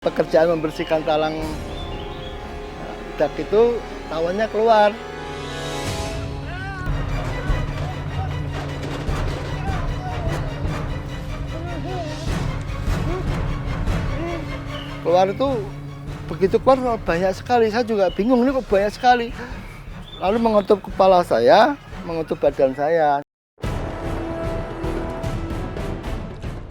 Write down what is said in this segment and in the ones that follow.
Pekerjaan membersihkan talang dak itu tawonnya keluar. Keluar itu begitu keluar banyak sekali. Saya juga bingung ini kok banyak sekali. Lalu mengetuk kepala saya, mengetuk badan saya.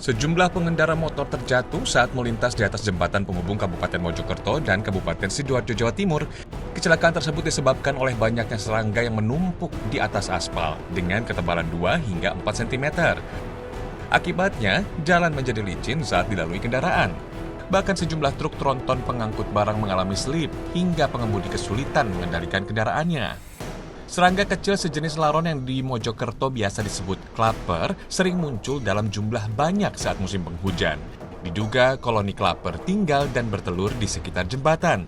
Sejumlah pengendara motor terjatuh saat melintas di atas jembatan penghubung Kabupaten Mojokerto dan Kabupaten Sidoarjo, Jawa Timur. Kecelakaan tersebut disebabkan oleh banyaknya serangga yang menumpuk di atas aspal dengan ketebalan 2 hingga 4 cm. Akibatnya, jalan menjadi licin saat dilalui kendaraan. Bahkan sejumlah truk tronton pengangkut barang mengalami slip hingga pengemudi kesulitan mengendalikan kendaraannya. Serangga kecil sejenis laron yang di Mojokerto biasa disebut klaper sering muncul dalam jumlah banyak saat musim penghujan. Diduga koloni klaper tinggal dan bertelur di sekitar jembatan.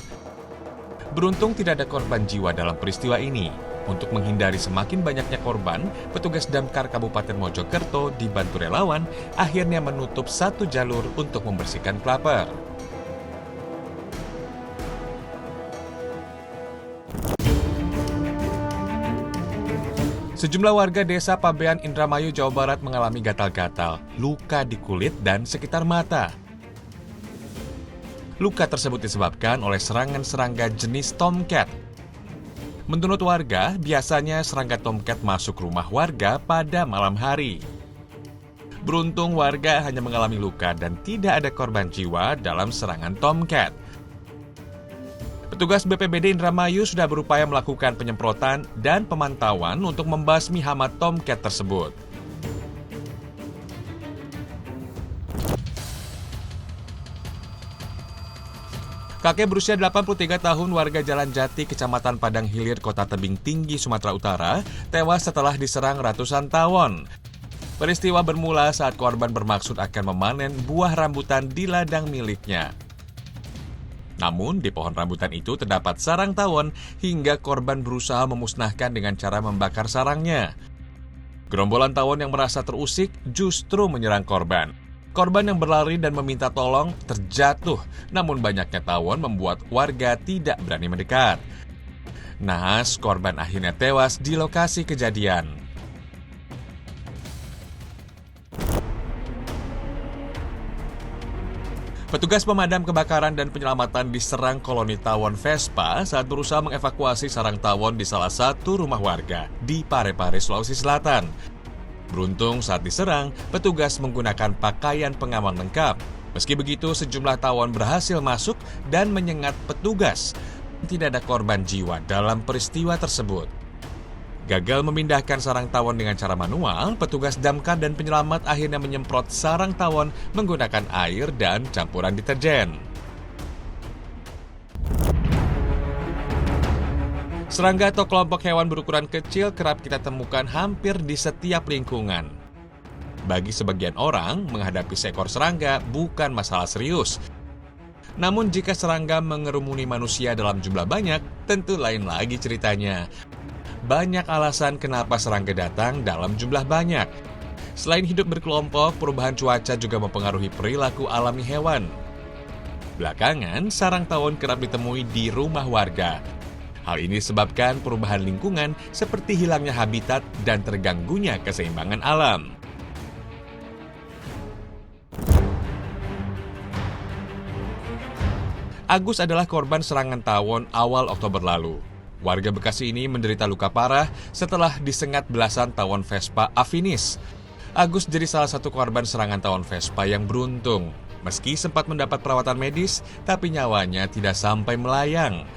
Beruntung tidak ada korban jiwa dalam peristiwa ini. Untuk menghindari semakin banyaknya korban, petugas damkar Kabupaten Mojokerto dibantu relawan akhirnya menutup satu jalur untuk membersihkan klaper. Sejumlah warga desa Pabean, Indramayu, Jawa Barat mengalami gatal-gatal, luka di kulit dan sekitar mata. Luka tersebut disebabkan oleh serangan serangga jenis tomcat. Menurut warga, biasanya serangga tomcat masuk rumah warga pada malam hari. Beruntung warga hanya mengalami luka dan tidak ada korban jiwa dalam serangan tomcat. Petugas BPBD Indramayu sudah berupaya melakukan penyemprotan dan pemantauan untuk membasmi hama tomcat tersebut. Kakek berusia 83 tahun warga Jalan Jati, Kecamatan Padang Hilir, Kota Tebing Tinggi, Sumatera Utara, tewas setelah diserang ratusan tawon. Peristiwa bermula saat korban bermaksud akan memanen buah rambutan di ladang miliknya. Namun, di pohon rambutan itu terdapat sarang tawon hingga korban berusaha memusnahkan dengan cara membakar sarangnya. Gerombolan tawon yang merasa terusik justru menyerang korban. Korban yang berlari dan meminta tolong terjatuh, namun banyaknya tawon membuat warga tidak berani mendekat. Naas, korban akhirnya tewas di lokasi kejadian. Petugas pemadam kebakaran dan penyelamatan diserang koloni tawon Vespa saat berusaha mengevakuasi sarang tawon di salah satu rumah warga di Parepare, Sulawesi Selatan. Beruntung saat diserang, petugas menggunakan pakaian pengaman lengkap. Meski begitu, sejumlah tawon berhasil masuk dan menyengat petugas. Tidak ada korban jiwa dalam peristiwa tersebut. Gagal memindahkan sarang tawon dengan cara manual, petugas damkar dan penyelamat akhirnya menyemprot sarang tawon menggunakan air dan campuran deterjen. Serangga atau kelompok hewan berukuran kecil kerap kita temukan hampir di setiap lingkungan. Bagi sebagian orang, menghadapi seekor serangga bukan masalah serius. Namun jika serangga mengerumuni manusia dalam jumlah banyak, tentu lain lagi ceritanya. Banyak alasan kenapa serangga datang dalam jumlah banyak. Selain hidup berkelompok, perubahan cuaca juga mempengaruhi perilaku alami hewan. Belakangan, sarang tawon kerap ditemui di rumah warga. Hal ini disebabkan perubahan lingkungan seperti hilangnya habitat dan terganggunya keseimbangan alam. Agus adalah korban serangan tawon awal Oktober lalu. Warga Bekasi ini menderita luka parah setelah disengat belasan tawon Vespa afinis. Agus jadi salah satu korban serangan tawon Vespa yang beruntung. Meski sempat mendapat perawatan medis, tapi nyawanya tidak sampai melayang.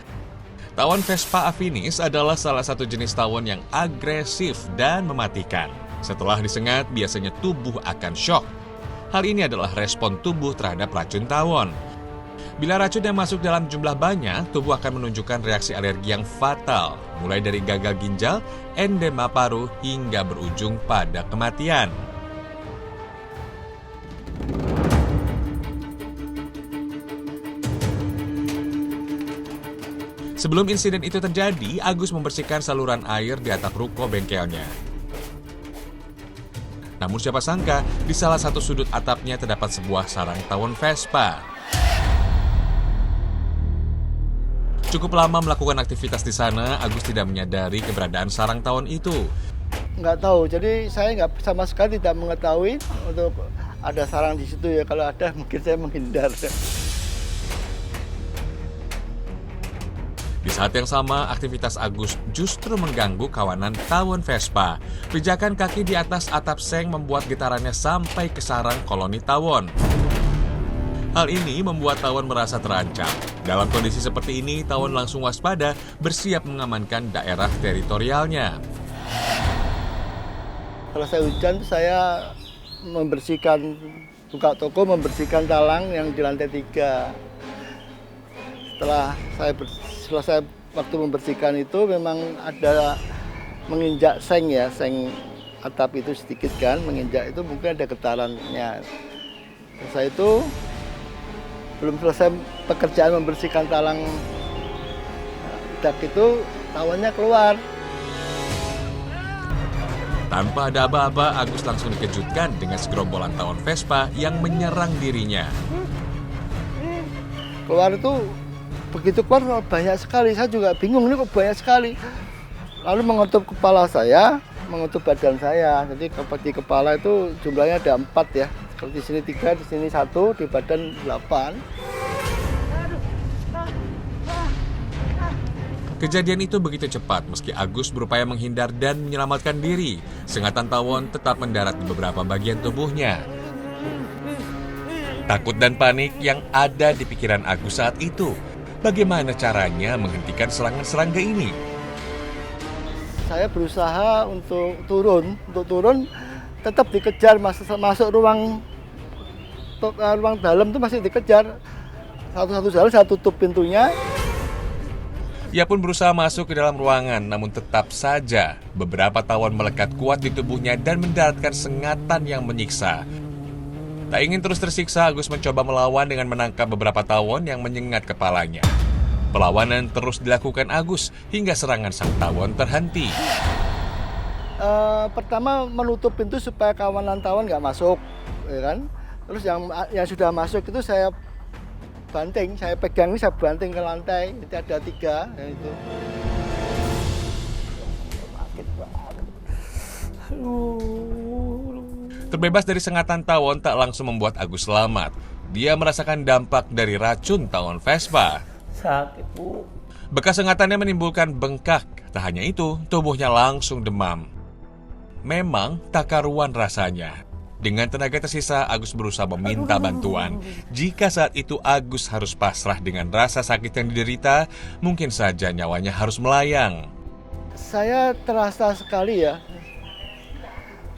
Tawon Vespa afinis adalah salah satu jenis tawon yang agresif dan mematikan. Setelah disengat, biasanya tubuh akan syok. Hal ini adalah respon tubuh terhadap racun tawon. Bila racun yang masuk dalam jumlah banyak, tubuh akan menunjukkan reaksi alergi yang fatal, mulai dari gagal ginjal, endema paru, hingga berujung pada kematian. Sebelum insiden itu terjadi, Agus membersihkan saluran air di atap ruko bengkelnya. Namun siapa sangka, di salah satu sudut atapnya terdapat sebuah sarang tawon Vespa. Cukup lama melakukan aktivitas di sana, Agus tidak menyadari keberadaan sarang tawon itu. Nggak tahu, jadi saya nggak sama sekali tidak mengetahui untuk ada sarang di situ ya. Kalau ada mungkin saya menghindar. Di saat yang sama, aktivitas Agus justru mengganggu kawanan tawon Vespa. Pijakan kaki di atas atap seng membuat getarannya sampai ke sarang koloni tawon. Hal ini membuat tawon merasa terancam. Dalam kondisi seperti ini, tawon langsung waspada, bersiap mengamankan daerah teritorialnya. Kalau saya hujan, saya membersihkan, buka toko, membersihkan talang yang di lantai 3. Setelah saya waktu membersihkan itu memang ada menginjak seng ya, seng atap itu sedikit kan, menginjak itu mungkin ada getarannya. Saya itu belum selesai pekerjaan membersihkan talang dak itu, tawonnya keluar. Tanpa ada aba-aba, Agus langsung dikejutkan dengan segerombolan tawon Vespa yang menyerang dirinya. Keluar itu, begitu keluar banyak sekali, saya juga bingung ini kok banyak sekali. Lalu mengetuk kepala saya, mengetuk badan saya. Jadi di kepala itu jumlahnya ada 4 ya. Kalau di sini 3, di sini 1, di badan 8. Kejadian itu begitu cepat, meski Agus berupaya menghindar dan menyelamatkan diri. Sengatan tawon tetap mendarat di beberapa bagian tubuhnya. Takut dan panik yang ada di pikiran Agus saat itu. Bagaimana caranya menghentikan serangan serangga ini? Saya berusaha untuk turun tetap dikejar, masuk ruang dalam itu masih dikejar. Satu-satu jalan saya tutup pintunya. Ia pun berusaha masuk ke dalam ruangan, namun tetap saja beberapa tawon melekat kuat di tubuhnya dan mendaratkan sengatan yang menyiksa. Tak ingin terus tersiksa, Agus mencoba melawan dengan menangkap beberapa tawon yang menyengat kepalanya. Perlawanan terus dilakukan Agus hingga serangan sang tawon terhenti. Pertama menutup pintu supaya kawanan tawon nggak masuk, ya kan? Terus yang sudah masuk itu saya banting, saya pegang ini, saya banting ke lantai. Itu ada 3, ya itu. Sakit banget. Terbebas dari sengatan tawon tak langsung membuat Agus selamat. Dia merasakan dampak dari racun tawon Vespa. Sakit, Bu. Bekas sengatannya menimbulkan bengkak. Tak hanya itu, tubuhnya langsung demam. Memang tak karuan rasanya. Dengan tenaga tersisa, Agus berusaha meminta bantuan. Jika saat itu Agus harus pasrah dengan rasa sakit yang diderita, mungkin saja nyawanya harus melayang. Saya terasa sekali ya,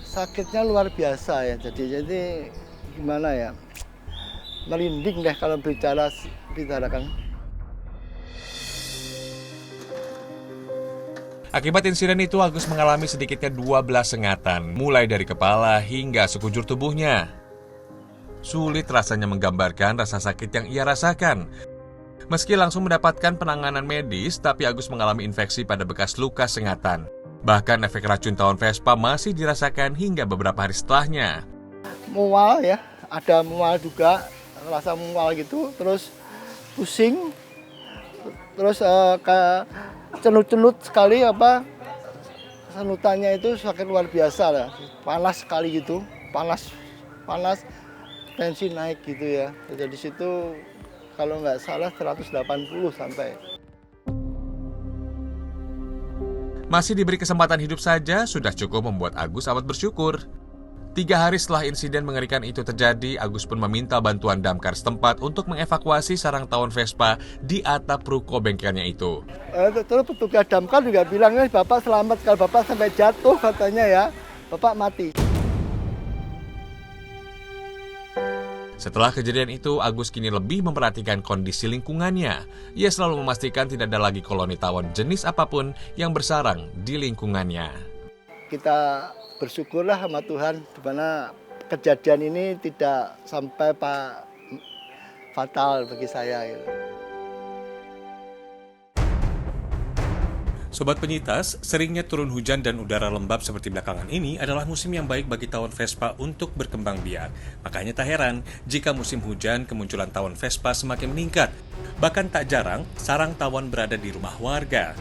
sakitnya luar biasa ya. Jadi gimana ya, merinding deh kalau bicarakan. Akibat insiden itu, Agus mengalami sedikitnya 12 sengatan, mulai dari kepala hingga sekujur tubuhnya. Sulit rasanya menggambarkan rasa sakit yang ia rasakan. Meski langsung mendapatkan penanganan medis, tapi Agus mengalami infeksi pada bekas luka sengatan. Bahkan efek racun tawon Vespa masih dirasakan hingga beberapa hari setelahnya. Mual ya, ada mual juga, rasa mual gitu, terus pusing, terus cenut-cenut sekali senutannya itu sakit luar biasa lah, panas sekali gitu, panas, tensi naik gitu ya. Jadi di situ kalau nggak salah 180 sampai. Masih diberi kesempatan hidup saja sudah cukup membuat Agus amat bersyukur. 3 hari setelah insiden mengerikan itu terjadi, Agus pun meminta bantuan damkar setempat untuk mengevakuasi sarang tawon Vespa di atap ruko bengkelnya itu. Terus petugas damkar juga bilang, Bapak selamat, kalau Bapak sampai jatuh katanya ya, Bapak mati. Setelah kejadian itu, Agus kini lebih memperhatikan kondisi lingkungannya. Ia selalu memastikan tidak ada lagi koloni tawon jenis apapun yang bersarang di lingkungannya. Kita bersyukurlah sama Tuhan, di mana kejadian ini tidak sampai fatal bagi saya. Sobat Penyitas, seringnya turun hujan dan udara lembab seperti belakangan ini adalah musim yang baik bagi tawon Vespa untuk berkembang biak. Makanya tak heran jika musim hujan kemunculan tawon Vespa semakin meningkat. Bahkan tak jarang, sarang tawon berada di rumah warga.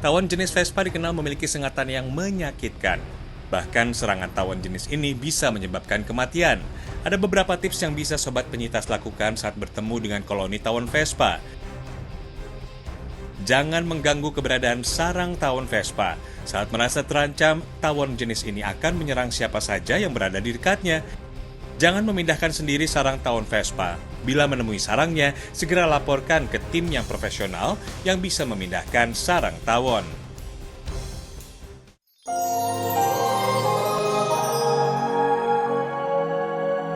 Tawon jenis Vespa dikenal memiliki sengatan yang menyakitkan. Bahkan serangan tawon jenis ini bisa menyebabkan kematian. Ada beberapa tips yang bisa sobat penyintas lakukan saat bertemu dengan koloni tawon Vespa. Jangan mengganggu keberadaan sarang tawon Vespa. Saat merasa terancam, tawon jenis ini akan menyerang siapa saja yang berada di dekatnya. Jangan memindahkan sendiri sarang tawon Vespa. Bila menemui sarangnya, segera laporkan ke tim yang profesional yang bisa memindahkan sarang tawon.